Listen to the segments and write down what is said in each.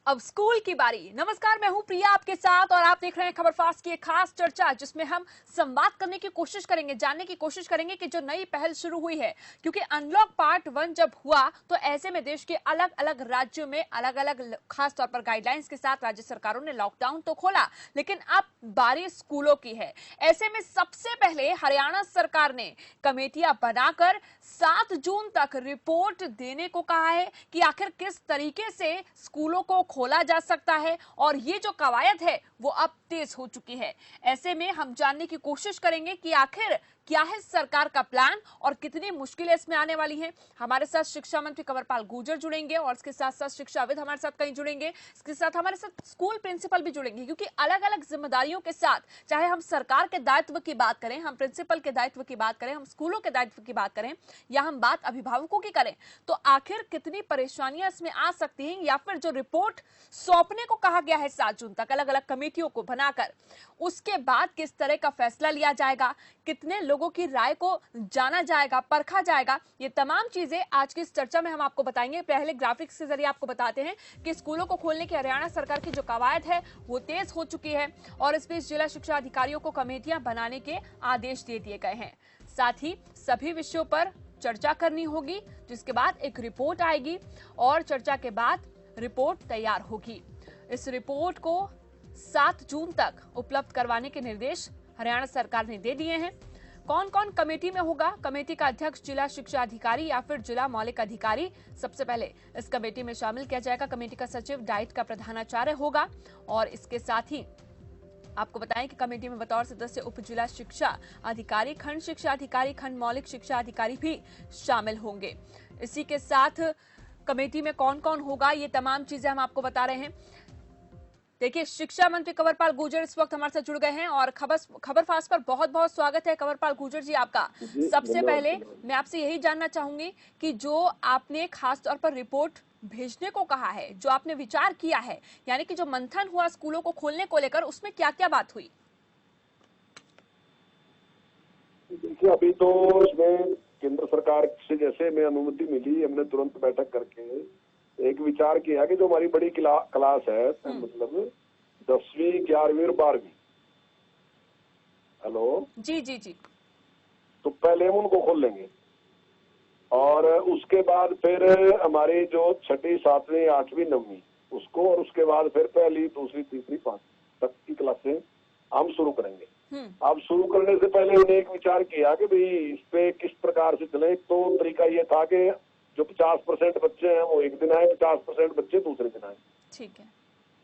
अब स्कूल की बारी। नमस्कार, मैं हूं प्रिया आपके साथ और आप देख रहे हैं खबर फास्ट की एक खास चर्चा जिसमें हम संवाद करने की कोशिश करेंगे, जानने की कोशिश करेंगे कि जो नई पहल शुरू हुई है, क्योंकि अनलॉक पार्ट 1 जब हुआ तो ऐसे में देश के अलग अलग राज्यों में अलग अलग खास तौर पर गाइडलाइंस के साथ राज्य सरकारों ने लॉकडाउन तो खोला, लेकिन अब बारी स्कूलों की है। ऐसे में सबसे पहले हरियाणा सरकार ने कमेटियां बनाकर 7 जून तक रिपोर्ट देने को कहा है कि आखिर किस तरीके से स्कूलों को खोला जा सकता है, और ये जो कवायद है वो अब तेज हो चुकी है। ऐसे में हम जानने की कोशिश करेंगे कि आखिर क्या है सरकार का प्लान और कितनी मुश्किलें इसमें आने वाली हैं। हमारे साथ शिक्षा मंत्री कंवरपाल गुर्जर जुड़ेंगे और इसके साथ साथ शिक्षाविद हमारे साथ कहीं जुड़ेंगे, इसके साथ हमारे साथ स्कूल प्रिंसिपल भी जुड़ेंगे, क्योंकि अलग अलग जिम्मेदारियों के साथ, चाहे हम सरकार के दायित्व की बात करें, हम प्रिंसिपल के दायित्व की बात करें, हम स्कूलों के दायित्व की बात करें, या हम बात अभिभावकों की करें, तो आखिर कितनी परेशानियां इसमें आ सकती हैं, या फिर जो रिपोर्ट सौंपने को कहा गया है 7 जून तक अलग अलग कमेटियों को बनाकर, उसके बाद किस तरह का फैसला लिया जाएगा, कितने लोगों की राय को जाना जाएगा, परखा जाएगा, ये तमाम चीजें आज की इस चर्चा में हम आपको बताएंगे। पहले ग्राफिक्स के जरिए आपको बताते हैं कि स्कूलों को खोलने की हरियाणा सरकार की जो कवायद है वो तेज हो चुकी है और इस बीच जिला शिक्षा अधिकारियों को कमेटियां बनाने के आदेश दे दिए गए हैं। साथ ही सभी विषयों पर चर्चा करनी होगी, जिसके बाद एक रिपोर्ट आएगी और चर्चा के बाद रिपोर्ट तैयार होगी। इस रिपोर्ट को 7 जून तक उपलब्ध करवाने के निर्देश हरियाणा सरकार ने दे दिए हैं। कौन कौन कमेटी में होगा? कमेटी का अध्यक्ष जिला शिक्षा अधिकारी या फिर जिला मौलिक अधिकारी सबसे पहले इस कमेटी में शामिल किया जाएगा। कमेटी का सचिव डाइट का प्रधानाचार्य होगा और इसके साथ ही आपको बताएं कि कमेटी में बतौर सदस्य उप जिला शिक्षा अधिकारी, खंड शिक्षा अधिकारी, खंड मौलिक शिक्षा अधिकारी भी शामिल होंगे। इसी के साथ कमेटी में कौन कौन होगा, ये तमाम चीजें हम आपको बता रहे हैं। देखिए, शिक्षा मंत्री कंवरपाल गुर्जर इस वक्त हमारे साथ जुड़ गए हैं और खबर फास्ट पर बहुत बहुत स्वागत है कंवरपाल गुर्जर जी आपका। सबसे पहले मैं आपसे यही जानना चाहूंगी कि जो आपने खास तौर पर रिपोर्ट भेजने को कहा है, जो आपने विचार किया है, यानी कि जो मंथन हुआ स्कूलों को खोलने को लेकर, उसमें क्या क्या बात हुई? देखिए, अभी तो इसमें केंद्र सरकार से जैसे हमें अनुमति मिली, हमने तुरंत बैठक करके एक विचार किया कि जो हमारी बड़ी क्लास है, मतलब 10वीं, 11वीं और 12वीं, हेलो जी जी जी, तो पहले हम उनको खोल लेंगे और उसके बाद फिर हमारी जो 6ठी, 7वीं, 8वीं, 9वीं उसको, और उसके बाद फिर पहली, दूसरी, तीसरी, 5वीं तक की क्लासें हम शुरू करेंगे। अब शुरू करने से पहले उन्हें एक विचार किया कि भाई इस पे किस प्रकार से चले। तो तरीका ये था कि जो 50% बच्चे हैं वो एक दिन आए, 50% बच्चे दूसरे दिन आए। ठीक है।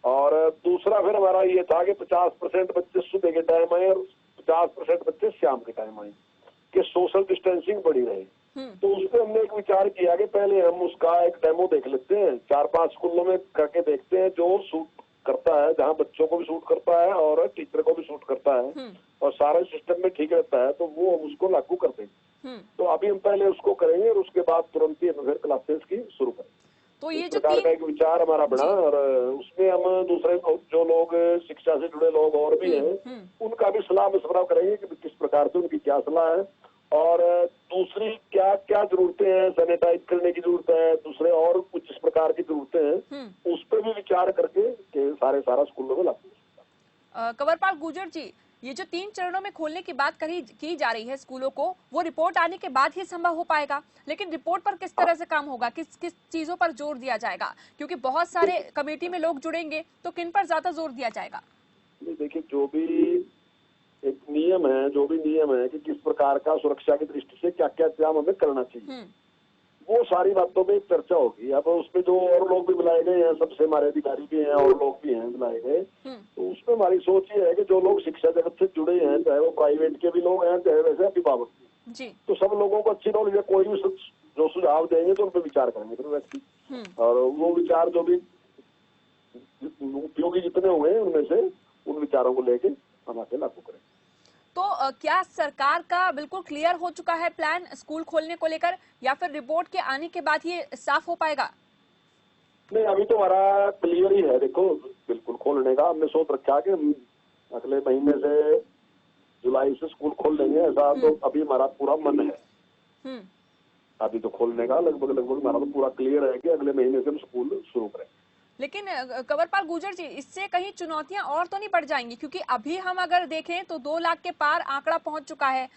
और दूसरा फिर हमारा ये था कि 50% बच्चे सुबह के टाइम आए और 50% बच्चे शाम के टाइम आए, कि सोशल डिस्टेंसिंग बढ़ी रहे। तो उस पर हमने एक विचार किया कि पहले हम उसका एक डेमो देख लेते हैं, 4-5 स्कूलों में करके देखते हैं, जो सूट करता है, जहाँ बच्चों को भी सूट करता है और टीचर को भी सूट करता है और सारे सिस्टम में ठीक रहता है, तो वो हम उसको लागू कर देंगे। तो अभी हम पहले उसको करेंगे और उसके बाद तुरंत ही हम फिर क्लासेस की शुरू करेंगे। तो ये इस जो प्रकार का एक विचार हमारा बना और उसमें हम दूसरे जो लोग शिक्षा से जुड़े लोग और भी हैं, उनका भी सलाह मशवरा करेंगे कि किस प्रकार से उनकी क्या सलाह है और दूसरी क्या क्या जरूरतें हैं, सैनिटाइज करने की जरूरत है, दूसरे और कुछ इस प्रकार की जरूरतें हैं, उस पर भी विचार करके सारा स्कूलों में लागू। कंवरपाल गुर्जर जी, ये जो 3 चरणों में खोलने की बात की जा रही है स्कूलों को, वो रिपोर्ट आने के बाद ही संभव हो पाएगा, लेकिन रिपोर्ट पर किस तरह से काम होगा, किस किस चीजों पर जोर दिया जाएगा, क्योंकि बहुत सारे कमेटी में लोग जुड़ेंगे, तो किन पर ज्यादा जोर दिया जाएगा? देखिए, जो भी एक नियम है कि किस प्रकार का सुरक्षा की दृष्टि से क्या क्या इंतजाम हमें करना चाहिए, वो सारी बातों पे चर्चा होगी। अब उसमें जो और लोग भी बुलाए गए हैं, सबसे हमारे अधिकारी भी हैं और लोग भी हैं बुलाए गए, तो उसमें हमारी सोच ये है कि जो लोग शिक्षा जगत से जुड़े हैं, चाहे वो प्राइवेट के भी लोग हैं, चाहे वैसे अभिभावक भी, तो सब लोगों को अच्छी नॉलेज है। कोई भी जो सुझाव देंगे तो उन पर विचार करेंगे फिर व्यक्ति, और वो विचार जो भी उपयोगी जितने हुए हैं उनमें से उन विचारों को लेके हम आगे लागू करेंगे। तो क्या सरकार का बिल्कुल क्लियर हो चुका है प्लान स्कूल खोलने को लेकर, या फिर रिपोर्ट के आने के बाद ये साफ हो पाएगा? नहीं, अभी तो हमारा क्लियर ही है। देखो, बिल्कुल खोलने का हमने सोच रखा कि हम अगले महीने से जुलाई से स्कूल खोल लेंगे, ऐसा तो अभी हमारा पूरा मन है। अभी तो खोलने का लगभग हमारा तो पूरा क्लियर है कि अगले महीने से हम स्कूल शुरू करें। लेकिन कंवरपाल गुर्जर जी, इससे कहीं चुनौतियां और तो नहीं बढ़ जाएंगी? क्योंकि अभी हम अगर देखें तो 2 लाख के पार आंकड़ा पहुंच चुका है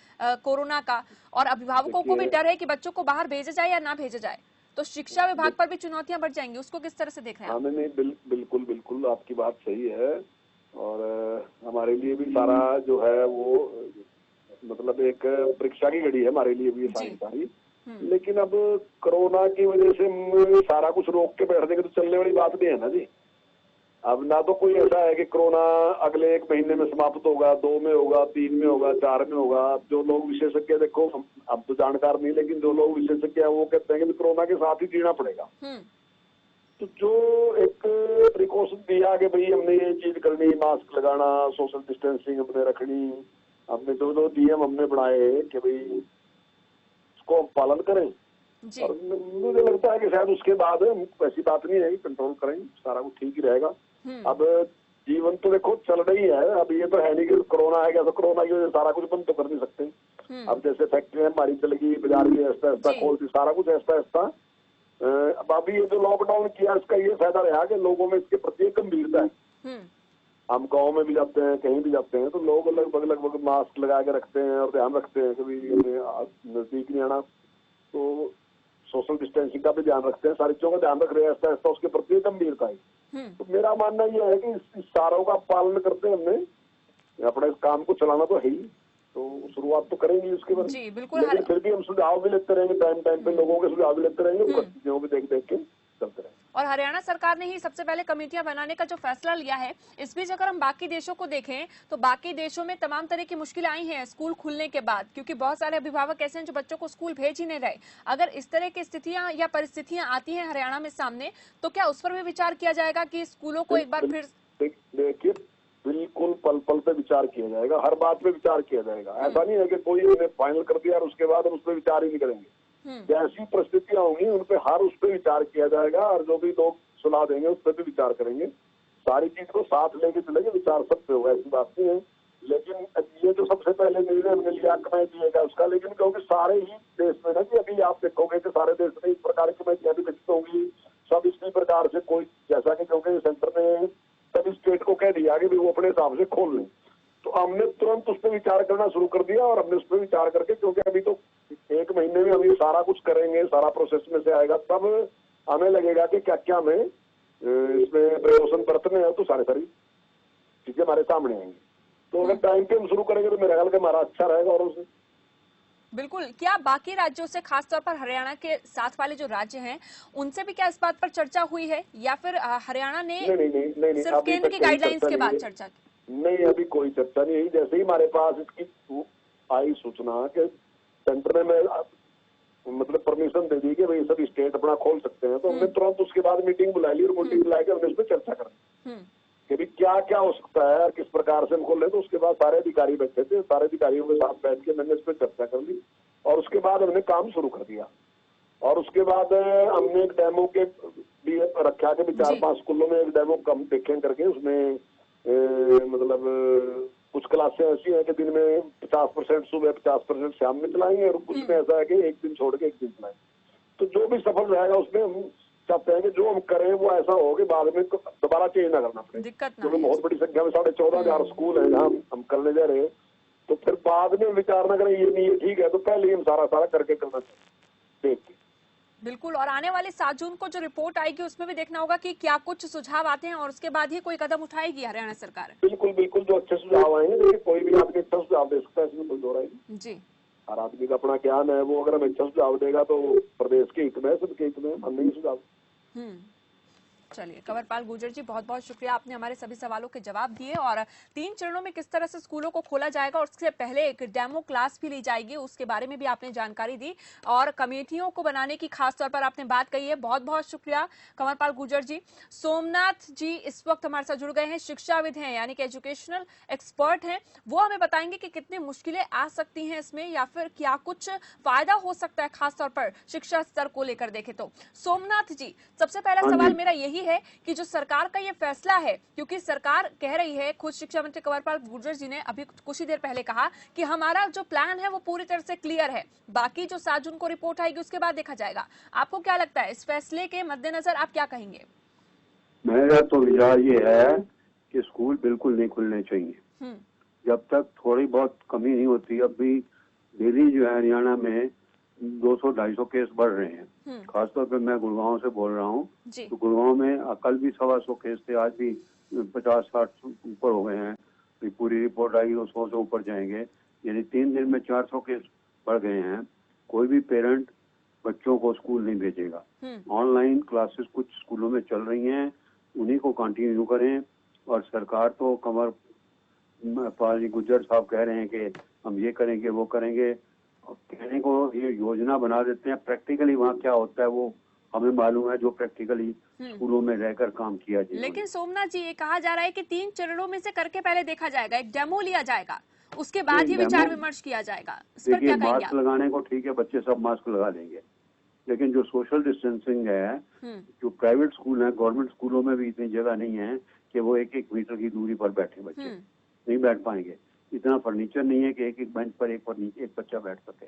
कोरोना का, और अभिभावकों को भी देखिए, डर है कि बच्चों को बाहर भेजा जाए या ना भेजा जाए। तो शिक्षा विभाग पर भी चुनौतियां बढ़ जाएंगी, उसको किस तरह से देख रहे हैं हाँ, आप? नहीं, बिल्कुल बिल्कुल आपकी बात सही है। और हमारे लिए भी सारा जो है वो मतलब एक परीक्षा की घड़ी है हमारे लिए भी ये जी। सारी। लेकिन अब कोरोना की वजह से सारा कुछ रोक के बैठ देंगे तो चलने वाली बात नहीं है ना जी। अब ना तो कोई ऐसा है कि कोरोना अगले 1 महीने में समाप्त होगा, 2 में होगा, 3 में होगा, 4 में होगा। अब जो लोग विशेषज्ञ, देखो अब तो जानकार नहीं, लेकिन जो लोग विशेषज्ञ है वो कहते हैं कि कोरोना के साथ ही जीना पड़ेगा। तो जो एक प्रिकॉशन दिया कि भाई हमने ये चीज करनी, मास्क लगाना, सोशल डिस्टेंसिंग हमने रखनी, हमने जो नियम हमने बनाए कि भाई उसको हम पालन करें। जी। और मुझे लगता है कि शायद उसके बाद ऐसी बात नहीं है कि कंट्रोल करेंगे, सारा कुछ ठीक ही रहेगा। अब जीवन तो देखो चल रही है, अब ये तो है नहीं कि कोरोना आ गया तो कोरोना की वजह से सारा कुछ बंद तो कर नहीं सकते। अब जैसे फैक्ट्री हमारी चलेगी, बाजार भी ऐसा ऐसा खोलती, सारा कुछ ऐसा ऐसा। अब अभी ये जो लॉकडाउन किया इसका ये फायदा रहा कि लोगों में इसके प्रति एक गंभीरता है। हम गांव में भी जाते हैं, कहीं भी जाते हैं, तो लोग लगभग मास्क लगा के रखते हैं और ध्यान रखते हैं कि भाई हमें नजदीक नहीं आना। तो सोशल डिस्टेंसिंग का भी ध्यान रखते हैं, सारी चीजों का ध्यान रख रहे हैं, ऐसा ऐसा उसके प्रति गंभीरता है। तो मेरा मानना यह है कि इस सारों का पालन करते हैं हमने अपने इस काम को चलाना तो है ही, तो शुरुआत तो करेंगे उसके बाद। जी बिल्कुल। लेकिन फिर भी हम सुझाव भी लेते रहेंगे, टाइम टाइम पे लोगों के सुझाव भी लेते रहेंगे, चीजों को देख देख के चलते रहेंगे। और हरियाणा सरकार ने ही सबसे पहले कमेटियां बनाने का जो फैसला लिया है, इस बीच अगर हम बाकी देशों को देखें तो बाकी देशों में तमाम तरह की मुश्किलें आई हैं स्कूल खुलने के बाद, क्योंकि बहुत सारे अभिभावक ऐसे हैं जो बच्चों को स्कूल भेज ही नहीं रहे। अगर इस तरह की स्थितियां या परिस्थितियां आती हैं हरियाणा में सामने, तो क्या उस पर भी विचार किया जाएगा कि स्कूलों को एक बार फिर? देखिए, बिल्कुल पल पल पे विचार किया जाएगा, हर बात पे विचार किया जाएगा। ऐसा नहीं है कि कोई फाइनल कर दिया और उसके बाद हम उस पर विचार ही नहीं करेंगे। जैसी परिस्थितियां होंगी उन पे हर उस पर विचार किया जाएगा, और जो भी लोग सलाह देंगे उस पर भी विचार करेंगे। सारी चीज को साथ लेके चलेंगे, विचार सब पे होगा, ऐसी बात नहीं है। लेकिन ये जो सबसे पहले निर्णय हमने लिया कमेटी दिएगा उसका, लेकिन क्योंकि सारे ही देश में ना कि अभी आप देखोगे कि सारे देश में इस प्रकार की कमेटियां भी विकसित होंगी, सब इसी प्रकार से कोई, जैसा कि क्योंकि सेंटर ने सभी स्टेट को कह दिया कि वो अपने हिसाब से खोल लें, तो हमने तुरंत उस पर विचार करना शुरू कर दिया। और हमने उस पर विचार करके, क्योंकि अभी तो 1 महीने में हम ये सारा कुछ करेंगे, सारा प्रोसेस में से आएगा, तब हमें लगेगा कि क्या क्या हमें इसमें प्रिकॉशन बरतने हैं, तो सारी चीजें हमारे सामने आएंगी। तो अगर टाइम पे हम शुरू करेंगे तो मेरा ख्याल कि हमारा अच्छा रहेगा। और उसे बिल्कुल, क्या बाकी राज्यों से, खासतौर पर हरियाणा के साथ वाले जो राज्य हैं, उनसे भी क्या इस बात पर चर्चा हुई है, या फिर हरियाणा ने नहीं, सिर्फ केंद्र की गाइडलाइंस के बाद चर्चा की? नहीं, अभी कोई चर्चा नहीं हुई। जैसे ही हमारे पास इसकी आई सूचना कि सेंटर ने मतलब परमिशन दे दी कि भाई सभी स्टेट अपना खोल सकते हैं, तो हमने तुरंत उसके बाद मीटिंग बुला ली, और मीटिंग बुला के हमने इस पर चर्चा करी कि भाई क्या क्या हो सकता है, किस प्रकार से हम खोल रहे। तो उसके बाद सारे अधिकारी बैठे थे, सारे अधिकारियों के साथ बैठ के मैंने इस पर चर्चा कर ली, और उसके बाद हमने काम शुरू कर दिया। और उसके बाद हमने एक डेमो के भी रखा कि 4-5 स्कूलों में एक डेमो कम देखें करके, उसमें मतलब कुछ क्लासें ऐसी हैं कि दिन में 50% सुबह, 50% शाम में चलाएंगे, और कुछ में ऐसा है कि एक दिन छोड़ के एक दिन चलाएंगे। तो जो भी सफल रहेगा उसमें हम चाहते हैं कि जो हम करें वो ऐसा हो कि बाद में दोबारा चेंज ना करना पड़े। क्योंकि बहुत बड़ी संख्या में 14,500 स्कूल है जहाँ हम करने जा रहे हैं, तो फिर बाद में विचार ना करें ये नहीं ये ठीक है, तो पहले ही हम सारा करके करना चाहिए देख के। बिल्कुल, और आने वाले 7 जून को जो रिपोर्ट आएगी उसमें भी देखना होगा कि क्या कुछ सुझाव आते हैं, और उसके बाद ही कोई कदम उठाएगी हरियाणा सरकार। बिल्कुल, जो अच्छे सुझाव आएंगे, देखिए कोई भी आदमी अच्छा सुझाव दे सकता है, इसमें कोई दो राय नहीं। जी, हर आदमी का अपना ज्ञान है, वो अगर हमें अच्छा सुझाव देगा तो प्रदेश के हित में, सबके हित में मानेंगे सुझाव। चलिए, कंवरपाल गुर्जर जी, बहुत बहुत शुक्रिया, आपने हमारे सभी सवालों के जवाब दिए। और 3 चरणों में किस तरह से स्कूलों को खोला जाएगा और उससे पहले एक डेमो क्लास भी ली जाएगी, उसके बारे में भी आपने जानकारी दी, और कमेटियों को बनाने की खास तौर पर आपने बात कही है। बहुत बहुत शुक्रिया कंवरपाल गुर्जर जी। सोमनाथ जी इस वक्त हमारे साथ जुड़ गए हैं, शिक्षाविद हैं, यानी कि एजुकेशनल एक्सपर्ट हैं। वो हमें बताएंगे कि कितनी मुश्किलें आ सकती हैं इसमें, या फिर क्या कुछ फायदा हो सकता है, खासतौर पर शिक्षा स्तर को लेकर देखें तो। सोमनाथ जी, सबसे पहला सवाल मेरा यही है कि जो सरकार का ये फैसला है, क्योंकि सरकार कह रही है, खुद शिक्षा मंत्री कंवरपाल गुर्जर जी ने अभी कुछ ही देर पहले कहा कि हमारा जो प्लान है वो पूरी तरह से क्लियर है, बाकी जो 7 जून को रिपोर्ट आएगी उसके बाद देखा जाएगा। आपको क्या लगता है, इस फैसले के मद्देनजर आप क्या कहेंगे? मेरा तो विचार ये है कि स्कूल बिल्कुल नहीं खुलने चाहिए जब तक थोड़ी बहुत कमी नहीं होती। अब भी डेली जो है हरियाणा में 200-250 केस बढ़ रहे हैं। खासतौर पे मैं गुड़गांव से बोल रहा हूँ, तो गुड़गांव में कल भी 125 केस थे, आज भी 50-60 ऊपर हो गए हैं। पूरी रिपोर्ट आएगी तो 100 से ऊपर जाएंगे, यानी 3 दिन में 400 केस बढ़ गए हैं। कोई भी पेरेंट बच्चों को स्कूल नहीं भेजेगा। ऑनलाइन क्लासेस कुछ स्कूलों में चल रही हैं, उन्हीं को कंटिन्यू करें। और सरकार तो कमर पाली गुज्जर साहब कह रहे हैं कि हम ये करेंगे वो करेंगे, कहने को ये योजना बना देते हैं, प्रैक्टिकली वहाँ क्या होता है वो हमें मालूम है, जो प्रैक्टिकली स्कूलों में रहकर काम किया जाए। लेकिन सोमनाथ जी, ये कहा जा रहा है कि 3 चरणों में से करके पहले देखा जाएगा, एक डेमो लिया जाएगा, उसके बाद ही विचार विमर्श किया जाएगा। इस पर क्या कहेंगे आप? मास्क लगाने को ठीक है, बच्चे सब मास्क लगा लेंगे, लेकिन जो सोशल डिस्टेंसिंग है, जो प्राइवेट स्कूल है, गवर्नमेंट स्कूलों में भी इतनी जगह नहीं है कि वो 1-1 मीटर की दूरी पर बैठे, बच्चे नहीं बैठ पाएंगे। इतना फर्नीचर नहीं है कि एक बेंच पर एक बच्चा बैठ सके।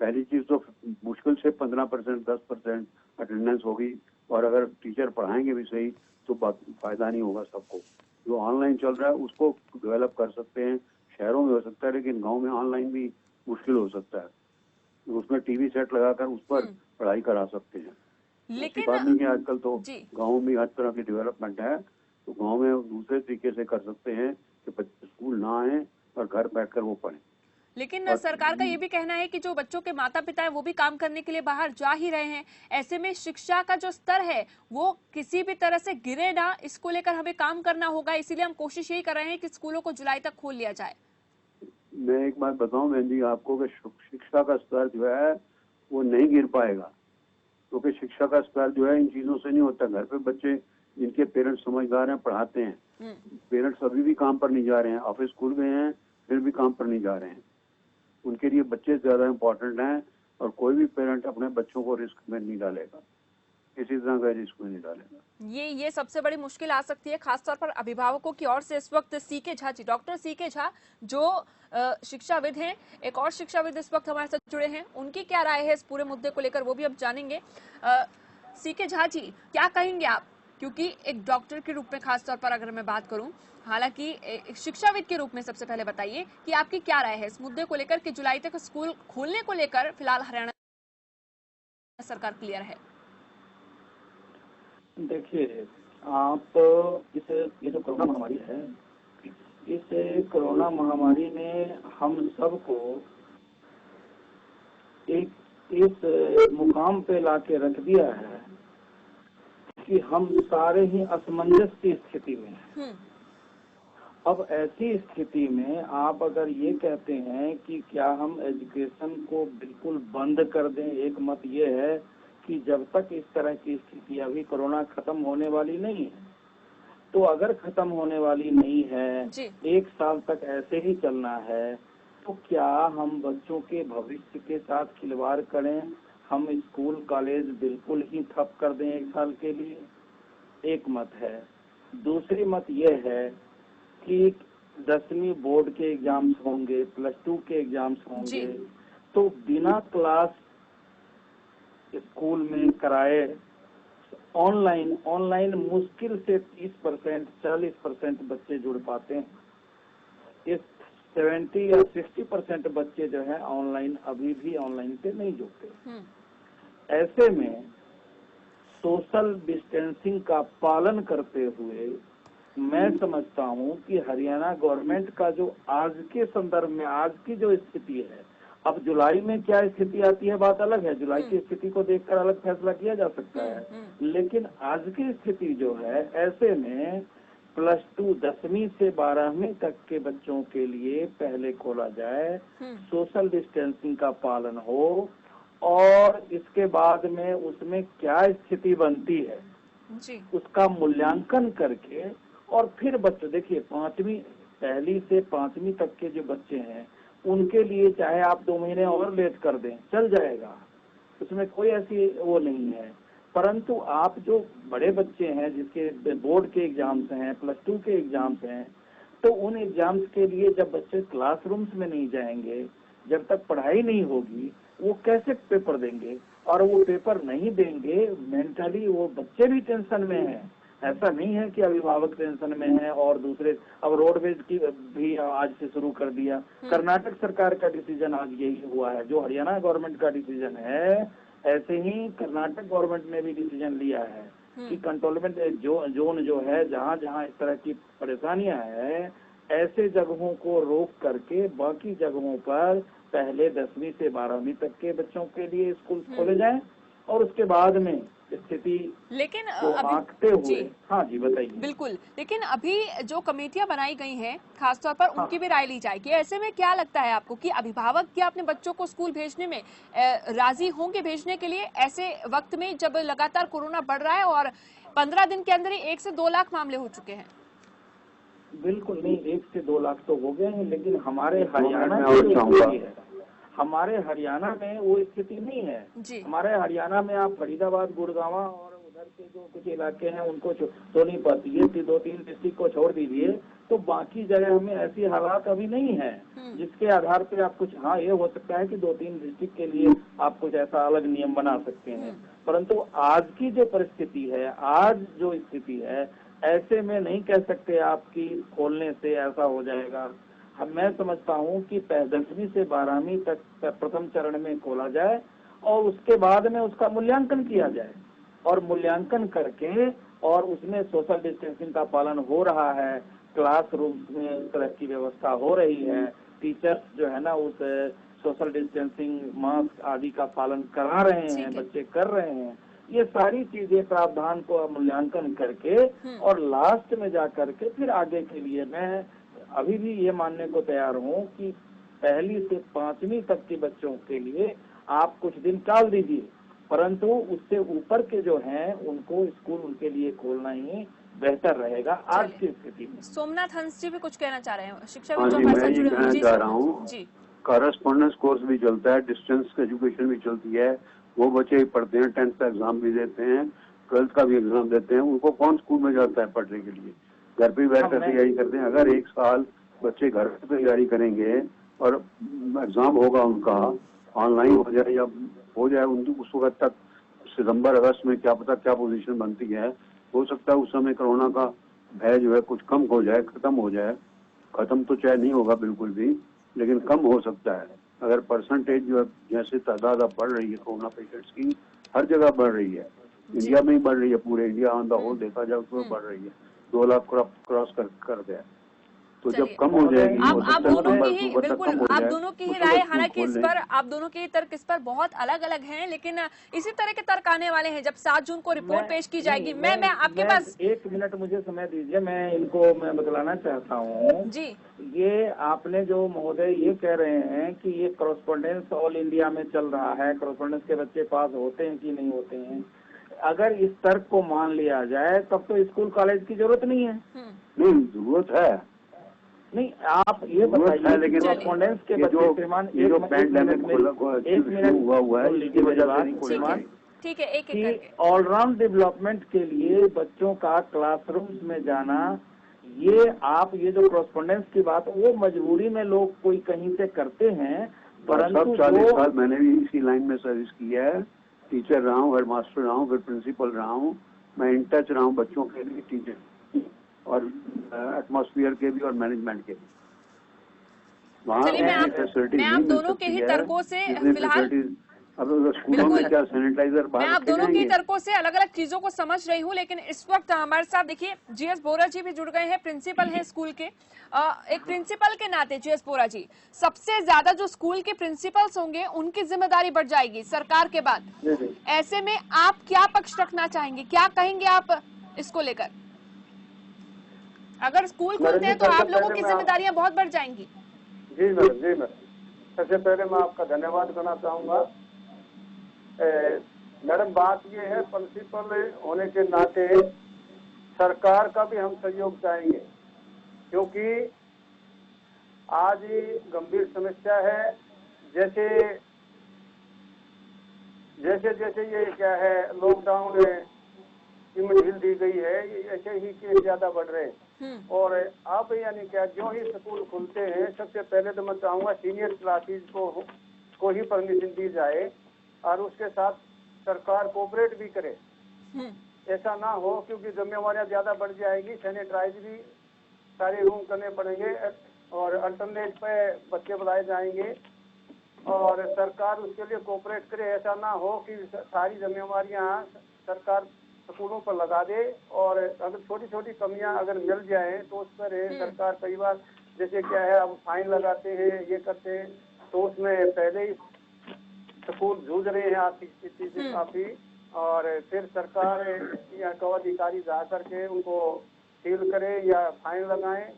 पहली चीज तो मुश्किल से 15%, 10% अटेंडेंस होगी, और अगर टीचर पढ़ाएंगे भी सही तो फायदा नहीं होगा सबको। जो ऑनलाइन चल रहा है उसको डेवलप कर सकते हैं, शहरों में हो सकता है, लेकिन गांव में ऑनलाइन भी मुश्किल हो सकता है। उसमें टीवी सेट लगाकर उस पर पढ़ाई करा सकते हैं। लेकिन बात नहीं है, आजकल तो गाँव में हर तरह की डेवलपमेंट है, तो गाँव में दूसरे तरीके से कर सकते हैं कि बच्चे स्कूल ना आए और घर बैठकर वो पढ़ें। लेकिन सरकार का ये भी कहना है कि जो बच्चों के माता पिता है वो भी काम करने के लिए बाहर जा ही रहे हैं। ऐसे में शिक्षा का जो स्तर है वो किसी भी तरह से गिरे ना, इसको लेकर हमें काम करना होगा। इसीलिए हम कोशिश यही कर रहे हैं कि स्कूलों को जुलाई तक खोल लिया जाए। मैं एक बात बताऊं बहन जी आपको कि शिक्षा का स्तर जो है वो नहीं गिर पाएगा, क्योंकि शिक्षा का स्तर जो है इन चीजों से नहीं होता। घर पे बच्चे जिनके पेरेंट्स समझदार हैं पढ़ाते हैं, पेरेंट्स अभी भी काम पर नहीं जा रहे हैं, ऑफिस स्कूल गए हैं फिर भी काम पर नहीं जा रहे हैं। उनके लिए बच्चे ज्यादा इम्पोर्टेंट हैं, और कोई भी पेरेंट अपने बच्चों को रिस्क में नहीं डालेगा, किसी तरह का रिस्क में नहीं डालेगा। ये सबसे बड़ी मुश्किल आ सकती है, खासतौर पर अभिभावकों की ओर से। इस वक्त C K Jha ji, doctor C K Jha जो शिक्षाविद हैं, एक और शिक्षाविद इस वक्त हमारे साथ जुड़े हैं, उनकी क्या राय है इस पूरे मुद्दे को लेकर वो भी अब जानेंगे। सीके झा जी, क्या कहेंगे आप? क्योंकि एक डॉक्टर के रूप में खासतौर पर अगर मैं बात करूं, हालांकि एक शिक्षाविद के रूप में सबसे पहले बताइए कि आपकी क्या राय है इस मुद्दे को लेकर कि जुलाई तक स्कूल खोलने को लेकर फिलहाल हरियाणा सरकार क्लियर है? देखिए, आप ये जो कोरोना महामारी है, इस कोरोना महामारी ने हम सबको एक इस मुकाम पे लाके रख दिया है कि हम सारे ही असमंजस की स्थिति में हैं। अब ऐसी स्थिति में आप अगर ये कहते हैं कि क्या हम एजुकेशन को बिल्कुल बंद कर दें, एक मत ये है कि जब तक इस तरह की स्थिति, अभी कोरोना खत्म होने वाली नहीं है, तो अगर खत्म होने वाली नहीं है, 1 साल तक ऐसे ही चलना है, तो क्या हम बच्चों के भविष्य के साथ खिलवाड़ करें? हम स्कूल कॉलेज बिल्कुल ही ठप कर दें 1 साल के लिए? एक मत है। दूसरी मत ये है कि 10वीं बोर्ड के एग्जाम्स होंगे, +2 के एग्जाम्स होंगे, तो बिना क्लास स्कूल में कराए ऑनलाइन मुश्किल से 30% 40% बच्चे जुड़ पाते हैं। इस 70 या 60% बच्चे जो है ऑनलाइन अभी भी ऑनलाइन से नहीं जुड़ते। ऐसे में सोशल डिस्टेंसिंग का पालन करते हुए मैं समझता हूं कि हरियाणा गवर्नमेंट का जो आज के संदर्भ में आज की जो स्थिति है, अब जुलाई में क्या स्थिति आती है बात अलग है, जुलाई की स्थिति को देखकर अलग फैसला किया जा सकता है, लेकिन आज की स्थिति जो है, ऐसे में +2 10वीं से 12वीं तक के बच्चों के लिए पहले खोला जाए, सोशल डिस्टेंसिंग का पालन हो, और इसके बाद में उसमें क्या स्थिति बनती है उसका मूल्यांकन करके, और फिर बच्चे देखिए 1ली से 5वीं तक के जो बच्चे हैं उनके लिए चाहे आप 2 महीने और लेट कर दें, चल जाएगा, उसमें कोई ऐसी वो नहीं है। परंतु आप जो बड़े बच्चे हैं जिसके बोर्ड के एग्जाम्स हैं, +2 के एग्जाम्स हैं, तो उन एग्जाम्स के लिए जब बच्चे क्लासरूम्स में नहीं जाएंगे, जब तक पढ़ाई नहीं होगी, वो कैसे पेपर देंगे? और वो पेपर नहीं देंगे, मेंटली वो बच्चे भी टेंशन में हैं, ऐसा नहीं है कि अभिभावक टेंशन में है और दूसरे, अब रोडवेज की भी आज से शुरू कर दिया। कर्नाटक सरकार का डिसीजन आज यही हुआ है, जो हरियाणा गवर्नमेंट का डिसीजन है ऐसे ही कर्नाटक गवर्नमेंट ने भी डिसीजन लिया है कि कंट्रोलमेंट जोन जो है, जहाँ जहाँ इस तरह की परेशानियां हैं, ऐसे जगहों को रोक करके बाकी जगहों पर पहले 10वीं से 12वीं तक के बच्चों के लिए स्कूल खोले जाएं और उसके बाद में स्थिति लेकिन को आंकते हुए। हाँ जी बताइए। बिल्कुल, लेकिन अभी जो कमेटियां बनाई गई हैं खासतौर पर उनकी भी राय ली जाएगी। ऐसे में क्या लगता है आपको कि अभिभावक क्या अपने बच्चों को स्कूल भेजने में राजी होंगे भेजने के लिए, ऐसे वक्त में जब लगातार कोरोना बढ़ रहा है और 15 दिन के अंदर ही 1 से 2 लाख मामले हो चुके हैं? बिल्कुल नहीं, 1 से 2 लाख तो हो गए हैं, लेकिन हमारे हरियाणा में वो स्थिति नहीं है। हमारे हरियाणा में आप फरीदाबाद, गुड़गांव और उधर के जो कुछ इलाके हैं उनको सोनीपत, ये 2-3 डिस्ट्रिक्ट को छोड़ दीजिए, तो बाकी जगह में ऐसी हालात अभी नहीं है जिसके आधार पे आप कुछ, हाँ ये हो सकता है कि 2-3 डिस्ट्रिक्ट के लिए आप कुछ ऐसा अलग नियम बना सकते हैं, परंतु आज की जो परिस्थिति है, आज जो स्थिति है, ऐसे में नहीं कह सकते आपकी खोलने से ऐसा हो जाएगा। मैं समझता हूँ कि 10वीं से 12वीं तक प्रथम चरण में खोला जाए और उसके बाद में उसका मूल्यांकन किया जाए, और मूल्यांकन करके और उसमें सोशल डिस्टेंसिंग का पालन हो रहा है, क्लासरूम में इस तरह की व्यवस्था हो रही है, टीचर्स जो है ना उस सोशल डिस्टेंसिंग, मास्क आदि का पालन करा रहे हैं, बच्चे कर रहे हैं, ये सारी चीजें प्रावधान को मूल्यांकन करके और लास्ट में जा करके फिर आगे के लिए मैं अभी भी ये मानने को तैयार हूँ कि 1ली से 5वीं तक के बच्चों के लिए आप कुछ दिन टाल दीजिए, परंतु उससे ऊपर के जो हैं उनको स्कूल उनके लिए खोलना ही बेहतर रहेगा आज की स्थिति में। सोमनाथ हंस जी भी कुछ कहना चाह रहे हैं, शिक्षा मैं ये कहना चाह रहा हूँ, कॉरेस्पॉन्डेंस कोर्स भी चलता है, डिस्टेंस एजुकेशन भी चलती है, वो बच्चे पढ़ते हैं, 10th का एग्जाम भी देते हैं, 12th का भी एग्जाम देते हैं, उनको कौन स्कूल में जाता है पढ़ने के लिए? घर पे बैठ कर तैयारी करते हैं। अगर 1 साल बच्चे घर पे तैयारी करेंगे और एग्जाम होगा उनका, ऑनलाइन हो जाए या हो जाए, उस वक्त तक सितंबर अगस्त में क्या पता क्या पोजीशन बनती है, हो सकता है उस समय कोरोना का भय जो है कुछ कम हो जाए, खत्म हो जाए। खत्म तो चाहे नहीं होगा बिल्कुल भी, लेकिन कम हो सकता है। अगर परसेंटेज जो है जैसे तादाद अब बढ़ रही है कोरोना पेशेंट्स की, हर जगह बढ़ रही है, इंडिया में ही बढ़ रही है, पूरे इंडिया ऑन द होल देखा जाए उसमें बढ़ रही है, 2 लाख क्रॉस कर दिया। तो जब कम हो जाएगी, आप दोनों की ही बिल्कुल, आप दोनों की ही राय, हालांकि इस पर आप दोनों के तर्क इस पर बहुत अलग अलग हैं, लेकिन इसी तरह के तर्क आने वाले हैं जब 7 जून को रिपोर्ट पेश की जाएगी। मैं आपके पास 1 मिनट मुझे समय दीजिए, मैं बतलाना चाहता हूँ जी। ये आपने जो महोदय ये कह रहे हैं कि ये कॉरेस्पॉन्डेंस ऑल इंडिया में चल रहा है, कॉरेस्पॉन्डेंस के बच्चे पास होते हैं कि नहीं होते हैं, अगर इस तर्क को मान लिया जाए तब तो स्कूल कॉलेज की जरूरत नहीं है। नहीं, जरूरत है नहीं, आप ये बताइए, लेकिन कॉरेस्पॉन्डेंस के बच्चे श्रीमान, जो पैंडेमिक हुआ है इसकी वजह से, ठीक है, एक ऑलराउंड डेवलपमेंट के लिए बच्चों का क्लासरूम्स में जाना, ये आप ये जो कॉरेस्पॉन्डेंस की बात, वो मजबूरी में लोग कोई कहीं से करते हैं, परंतु 40 साल मैंने भी इसी लाइन में सर्विस की है, टीचर रहा हूँ, हेड मास्टर रहा हूँ, फिर प्रिंसिपल रहा हूँ, मैं इन टच रहा हूँ बच्चों के लिए, टीचर और एटमॉस्फेयर के भी और मैनेजमेंट के भी। मैं आप दोनों के ही तर्कों से फिलहाल, अब स्कूलों में क्या सैनिटाइजर, मैं आप दोनों की तर्कों से अलग अलग चीजों को समझ रही हूँ, लेकिन इस वक्त हमारे साथ देखिए जीएस बोरा जी भी जुड़ गए हैं, प्रिंसिपल हैं स्कूल के। एक प्रिंसिपल के नाते जीएस बोरा जी, सबसे ज्यादा जो स्कूल के प्रिंसिपल्स होंगे उनकी जिम्मेदारी बढ़ जाएगी सरकार के बाद। ऐसे में आप क्या पक्ष रखना चाहेंगे, क्या कहेंगे आप इसको लेकर? अगर स्कूल खुलते हैं तो आप लोगों की जिम्मेदारियां बहुत बढ़ जाएंगी। जी मैडम, सबसे पहले मैं आपका धन्यवाद करना चाहूंगा। मैडम, बात ये है, प्रिंसिपल होने के नाते सरकार का भी हम सहयोग चाहेंगे, क्योंकि आज गंभीर समस्या है। जैसे जैसे जैसे ये क्या है, लॉकडाउन में ढील दी गई है, ऐसे ही केस ज्यादा बढ़ रहे हैं। और आप यानी क्या, जो ही स्कूल खुलते हैं सबसे पहले तो मैं चाहूंगा सीनियर क्लासेस को ही परमिशन दी जाए और उसके साथ सरकार कोऑपरेट भी करे। ऐसा ना हो, क्योंकि जिम्मेवारियां ज्यादा बढ़ जाएगी। सैनिटाइज भी सारे रूम करने पड़ेंगे और अल्टरनेट पे बच्चे बुलाए जाएंगे और सरकार उसके लिए कोऑपरेट करे। ऐसा ना हो कि सारी जिम्मेवारियां सरकार स्कूलों पर लगा दे और अगर छोटी छोटी कमियां अगर मिल जाए तो उस पर सरकार कई बार जैसे क्या है अब फाइन लगाते हैं, ये करते हैं, तो उसमें पहले ही स्कूल जूझ रहे हैं आर्थिक स्थिति से काफी, और फिर सरकार या को अधिकारी जा करके उनको सील करे या फाइन लगाएं।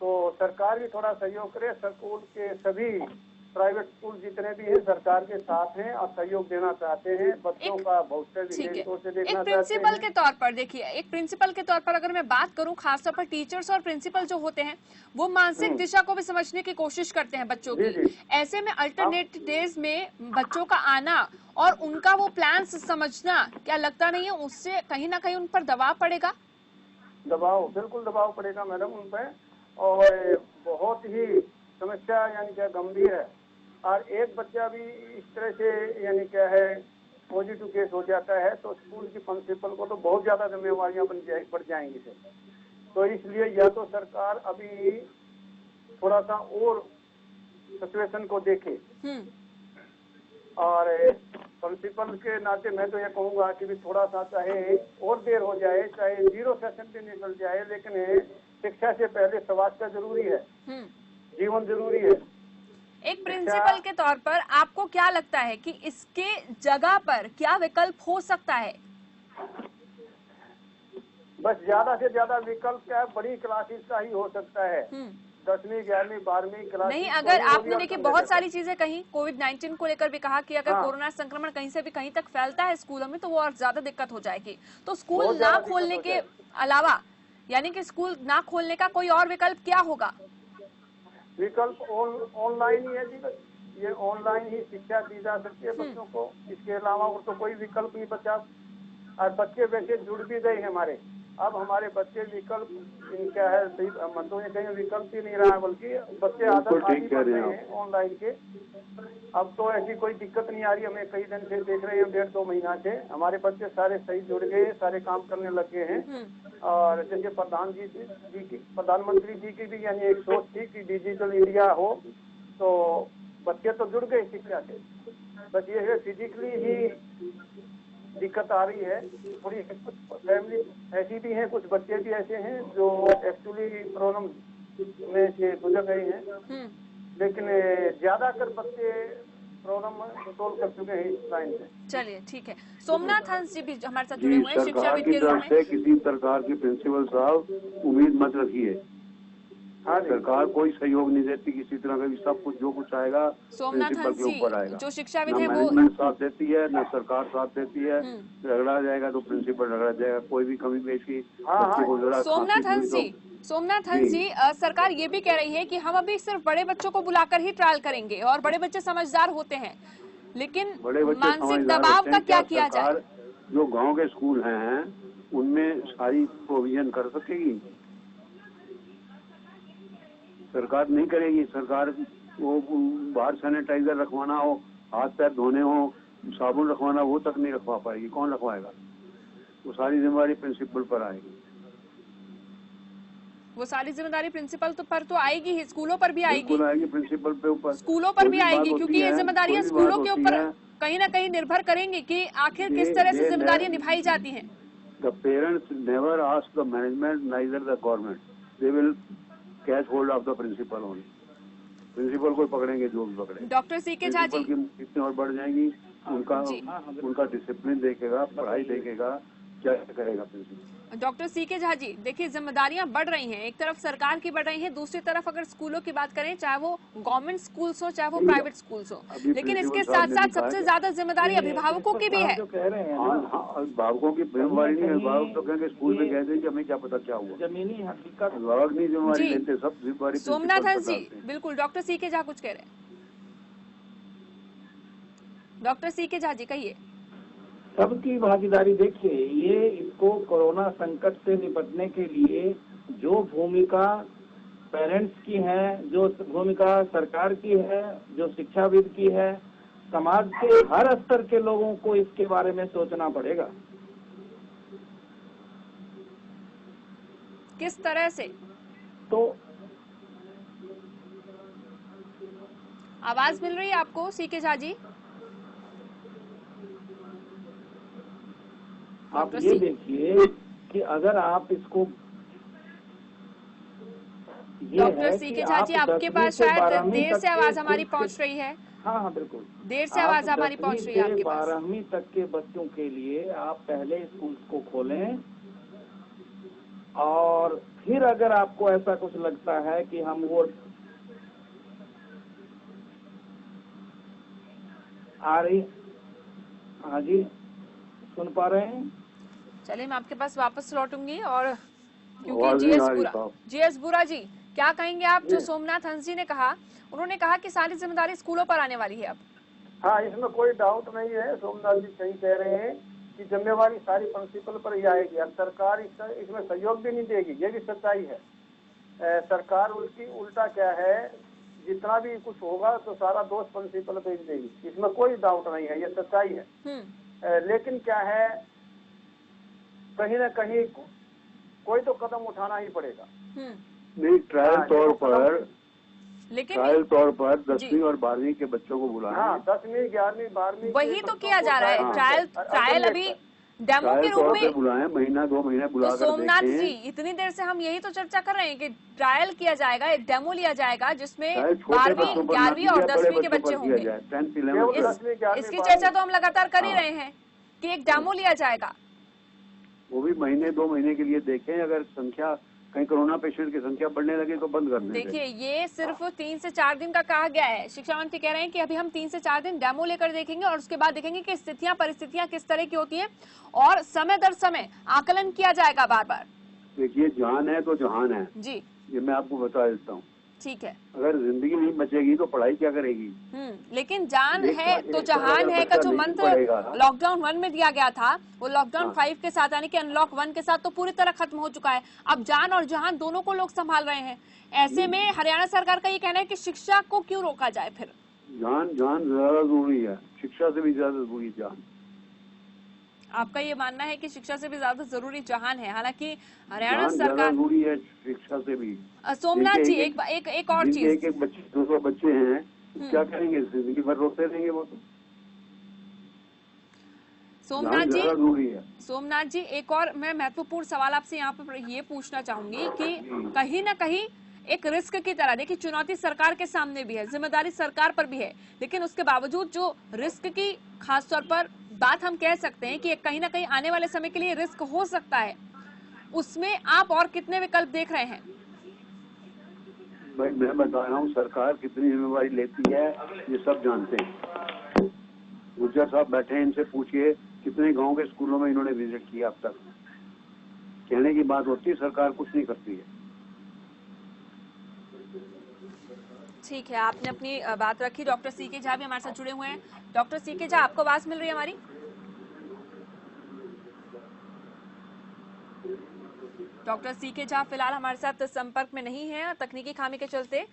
तो सरकार भी थोड़ा सहयोग करे। स्कूल के सभी प्राइवेट स्कूल जितने भी हैं सरकार के साथ हैं और सहयोग देना चाहते हैं। बच्चों का भविष्य विशेष से देखना चाहते हैं। प्रिंसिपल के तौर पर देखिए, एक प्रिंसिपल के तौर पर अगर मैं बात करूं, खासतौर पर टीचर्स और प्रिंसिपल जो होते हैं वो मानसिक दिशा को भी समझने की कोशिश करते हैं बच्चों की। ऐसे में अल्टरनेट डेज में बच्चों का आना और उनका वो प्लान समझना, क्या लगता नहीं है उससे कहीं ना कहीं उन पर दबाव पड़ेगा? दबाव, बिल्कुल दबाव पड़ेगा मैडम उन पर, और बहुत ही समस्या यानी क्या गंभीर है। और एक बच्चा भी इस तरह से यानी क्या है पॉजिटिव केस हो जाता है तो स्कूल की प्रिंसिपल को तो बहुत ज्यादा जिम्मेवारियां बढ़ जाएंगी सर। तो इसलिए या तो सरकार अभी थोड़ा सा और सिचुएशन को देखे और प्रिंसिपल के नाते मैं तो ये कहूँगा कि भी थोड़ा सा चाहे और देर हो जाए, चाहे 0 सेशन भी निकल जाए, लेकिन शिक्षा से पहले स्वास्थ्य जरूरी है, जीवन जरूरी है। एक प्रिंसिपल के तौर पर आपको क्या लगता है कि इसके जगह पर क्या विकल्प हो सकता है? बस ज्यादा से ज्यादा विकल्प क्या है, बड़ी क्लासेस का ही हो सकता है। 10वीं 11वीं 12वीं क्लास नहीं, अगर आपने देखिए बहुत सारी चीजें कही, कोविड-19 को लेकर भी कहा कि अगर कोरोना संक्रमण कहीं से भी कहीं तक फैलता है स्कूलों में तो वो और ज्यादा दिक्कत हो जाएगी। तो स्कूल ना खोलने के अलावा, यानी कि स्कूल ना खोलने का कोई और विकल्प क्या होगा? विकल्प ऑनलाइन ही है जी, ये ऑनलाइन ही शिक्षा दी जा सकती है बच्चों को। इसके अलावा और तो कोई विकल्प नहीं बचा। और बच्चे वैसे जुड़ भी गए हैं हमारे, अब हमारे बच्चे विकल्प इनका है मन तो ये कहीं विकल्प ही नहीं रहा, बल्कि बच्चे आदत आदि कर रहे हैं ऑनलाइन के। अब तो ऐसी कोई दिक्कत नहीं आ रही, हमें कई दिन से देख रहे हैं, 1.5-2 महीना से हमारे बच्चे सारे सही जुड़ गए, सारे काम करने लग गए हैं। और जैसे प्रधानमंत्री जी की भी यानी एक सोच थी कि डिजिटल इंडिया हो, तो बच्चे तो जुड़ गए शिक्षा से। बस ये है फिजिकली ही दिक्कत आ रही है थोड़ी। कुछ फैमिली ऐसी भी हैं, कुछ बच्चे भी ऐसे हैं जो एक्चुअली प्रॉब्लम में से गुजर गए हैं, लेकिन ज्यादातर बच्चे प्रॉब्लम सोल्व कर चुके हैं इस लाइन से। चलिए ठीक है, सोमनाथ हंस जी भी हमारे साथ जुड़े हुए हैं शिक्षाविद के रूप में। किसी सरकार के प्रिंसिपल साहब उम्मीद मत रखिए, सरकार कोई सहयोग नहीं देती किसी तरह का भी। सब कुछ जो कुछ आएगा प्रिंसिपल के ऊपर आएगा। जो शिक्षाविद है वो मैनेजमेंट साथ देती है, न सरकार साथ देती है। रगड़ा जाएगा तो प्रिंसिपल रगड़ा जाएगा, कोई भी कमी पेशी। सोमनाथ हंस जी, सरकार ये भी कह रही है कि हम अभी सिर्फ बड़े बच्चों को बुलाकर ही ट्रायल करेंगे और बड़े बच्चे समझदार होते हैं, लेकिन मानसिक दबाव का क्या किया जाए? जो गांव के स्कूल हैं उनमें सारी प्रोविजन कर सकेगी सरकार? नहीं करेगी सरकार। वो बाहर सैनिटाइजर रखवाना हो, हाथ पैर धोने हो, साबुन रखवाना, वो तक नहीं रखवा पाएगी। कौन रखवाएगा? वो सारी जिम्मेदारी प्रिंसिपल पर आएगी। वो सारी जिम्मेदारी प्रिंसिपल पर तो आएगी ही, स्कूलों पर भी आएगी, प्रिंसिपल पे ऊपर, स्कूलों पर भी आएगी, क्योंकि ये जिम्मेदारियां स्कूलों के ऊपर कहीं ना कहीं निर्भर करेंगी कि आखिर किस तरह से जिम्मेदारियां निभाई जाती हैं। The parents never ask the management, neither the government, they will catch hold of the principal only. Principal को पकड़ेंगे जो भी पकड़े। डॉक्टर सीके झा जी कितनी और बढ़ जाएंगी, उनका डिसिप्लिन देखेगा, पढ़ाई देखेगा, क्या करेगा principal. Doctor C K Jha ji, देखिए जिम्मेदारियां बढ़ रही हैं, एक तरफ सरकार की बढ़ रही हैं, दूसरी तरफ अगर स्कूलों की बात करें, चाहे वो गवर्नमेंट स्कूल्स हो चाहे वो प्राइवेट स्कूल्स हो, लेकिन इसके साथ साथ सबसे ज्यादा जिम्मेदारी अभिभावकों की भी है। अभिभावकों की जिम्मेदारी नहीं, अभिभावक तो कहेंगे स्कूल में कह दें कि हमें क्या पता क्या हुआ, जमीनी हकीकत अभिभावक नहीं जिम्मेदारी लेते, सब जिम्मेदारी। सोमनाथ हंस जी बिल्कुल, डॉक्टर सीके झा कुछ कह रहे हैं। डॉक्टर सीके झा जी कहिए। सबकी भागीदारी देखिए, ये इसको कोरोना संकट से निपटने के लिए जो भूमिका पेरेंट्स की है, जो भूमिका सरकार की है, जो शिक्षाविद की है, समाज के हर स्तर के लोगों को इसके बारे में सोचना पड़ेगा। किस तरह से? तो आवाज मिल रही है आपको सीके झा जी? आप ये देखिए कि अगर आप इसको डॉक्टर सीके झा जी, आपके पास शायद देर से आवाज हमारी पहुंच रही है। हाँ बिल्कुल, देर से आवाज हमारी पहुंच रही है आपके पास। 12वीं तक के बच्चों के लिए आप पहले स्कूल को खोलें, और फिर अगर आपको ऐसा कुछ लगता है कि हम वो आ रही, हाँ जी सुन पा रहे हैं? चलिए मैं आपके पास वापस लौटूंगी। और क्योंकि आवाज नहीं आ रही जीएस बुरा जी, क्या कहेंगे आप? जो सोमनाथ हंस जी ने कहा, उन्होंने कहा कि सारी जिम्मेदारी स्कूलों पर आने वाली है अब। हाँ, इसमें कोई डाउट नहीं है। सोमनाथ जी सही कह रहे हैं कि जिम्मेवारी सारी प्रिंसिपल पर ही आएगी। अब सरकार इसमें सहयोग भी नहीं देगी, ये भी सच्चाई है। सरकार उल्टा क्या है, जितना भी कुछ होगा तो सारा दोष प्रिंसिपल पे ही देगी, इसमें कोई डाउट नहीं है, ये सच्चाई है। लेकिन क्या है, कहीं ना कहीं कोई तो कदम उठाना ही पड़ेगा। नहीं, ट्रायल तौर पर, लेकिन ट्रायल तौर पर 10वीं और 12वीं के बच्चों को बुलाना। हाँ, 10वीं 11वीं 12वीं वही तो किया जा रहा है। ट्रायल अभी डेमो के रूप में बुलाएं, महीना 2 महीने बुला कर सोमनाथ जी, इतनी देर से हम यही तो चर्चा कर रहे हैं कि ट्रायल किया जाएगा, एक डेमो लिया जाएगा जिसमें 12वीं 11वीं और 10वीं के बच्चे होंगे। इसकी चर्चा तो हम लगातार कर ही रहे हैं कि एक डेमो लिया जाएगा। वो भी महीने 2 महीने के लिए देखें, अगर संख्या कहीं कोरोना पेशेंट की संख्या बढ़ने लगे तो बंद करने। देखिए, ये सिर्फ 3 से 4 दिन का कहा गया है। शिक्षा मंत्री कह रहे हैं कि अभी हम 3 से 4 दिन डेमो लेकर देखेंगे और उसके बाद देखेंगे कि स्थितियां परिस्थितियां किस तरह की होती है और समय दर समय आकलन किया जाएगा बार बार। देखिए, जान है तो जहान है जी, ये मैं आपको बता देता हूँ। ठीक है, अगर जिंदगी नहीं बचेगी तो पढ़ाई क्या करेगी? लेकिन जान है तो जहान है का जो मंत्र लॉकडाउन 1 में दिया गया था, वो लॉकडाउन 5 के साथ यानी कि अनलॉक 1 के साथ तो पूरी तरह खत्म हो चुका है। अब जान और जहान दोनों को लोग संभाल रहे हैं। ऐसे में हरियाणा सरकार का ये कहना है कि शिक्षा को क्यों रोका जाए? फिर जान ज्यादा जरूरी है, शिक्षा से भी ज्यादा जरूरी जान। आपका ये मानना है कि शिक्षा से भी ज्यादा जरूरी जहान है? हालांकि हरियाणा सरकार जरूरी है शिक्षा से भी। सोमनाथ जी, एक और चीज, एक बच्चे 200 बच्चे हैं, क्या करेंगे? जिंदगी भर रोते रहेंगे वो तो। सोमनाथ जी, एक और मैं महत्वपूर्ण सवाल आपसे यहाँ पर ये पूछना चाहूंगी कि कहीं ना कहीं एक रिस्क की तरह, देखिए चुनौती सरकार के सामने भी है, जिम्मेदारी सरकार पर भी है, लेकिन उसके बावजूद जो रिस्क की खासतौर पर बात हम कह सकते हैं कि कहीं ना कहीं आने वाले समय के लिए रिस्क हो सकता है, उसमें आप और कितने विकल्प देख रहे हैं? मैं बता रहा हूँ, सरकार कितनी जिम्मेवारी लेती है ये सब जानते हैं। गुर्जर साहब बैठे हैं, इनसे पूछिए कितने गांव के स्कूलों में इन्होंने विजिट किया अब तक। कहने की बात होती है, सरकार कुछ नहीं करती है। ठीक है, आपने अपनी बात रखी। डॉक्टर सीके झा भी हमारे साथ जुड़े हुए हैं। डॉक्टर सीके झा, आपको आवाज मिल रही है हमारी? डॉक्टर सीके झा फिलहाल हमारे साथ संपर्क में नहीं है तकनीकी खामी के चलते।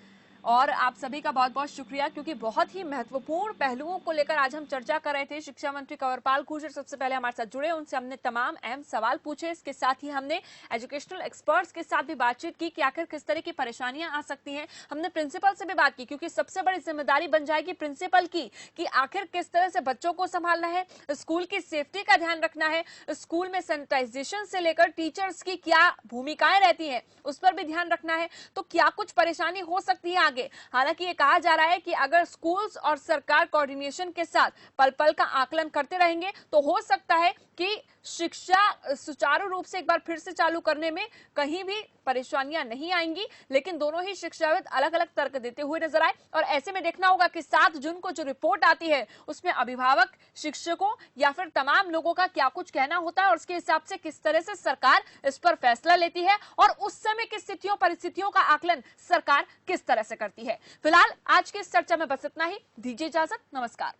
और आप सभी का बहुत बहुत शुक्रिया, क्योंकि बहुत ही महत्वपूर्ण पहलुओं को लेकर आज हम चर्चा कर रहे थे। शिक्षा मंत्री कंवरपाल गुर्जर सबसे पहले हमारे साथ जुड़े, उनसे हमने तमाम अहम सवाल पूछे। इसके साथ ही हमने एजुकेशनल एक्सपर्ट्स के साथ भी बातचीत की कि आखिर किस तरह की परेशानियां आ सकती हैं। हमने प्रिंसिपल से भी बात की, क्योंकि सबसे बड़ी जिम्मेदारी बन जाएगी प्रिंसिपल की कि आखिर किस तरह से बच्चों को संभालना है, स्कूल की सेफ्टी का ध्यान रखना है, स्कूल में सैनिटाइजेशन से लेकर टीचर्स की क्या भूमिकाएं रहती हैं उस पर भी ध्यान रखना है। तो क्या कुछ परेशानी हो सकती है आगे? हालांकि ये कहा जा रहा है कि अगर स्कूल्स और सरकार कोऑर्डिनेशन के साथ पल पल का आकलन करते रहेंगे तो हो सकता है कि शिक्षा सुचारू रूप से एक बार फिर से चालू करने में कहीं भी परेशानियां नहीं आएंगी। लेकिन दोनों ही शिक्षाविद अलग अलग तर्क देते हुए नजर आए और ऐसे में देखना होगा कि 7 जून को जो रिपोर्ट आती है उसमें अभिभावक, शिक्षकों या फिर तमाम लोगों का क्या कुछ कहना होता है और उसके हिसाब से किस तरह से सरकार इस पर फैसला लेती है और उस समय की स्थितियों परिस्थितियों का आकलन सरकार किस तरह से करती है। फिलहाल आज की इस चर्चा में बस इतना ही। दीजिए इजाजत, नमस्कार।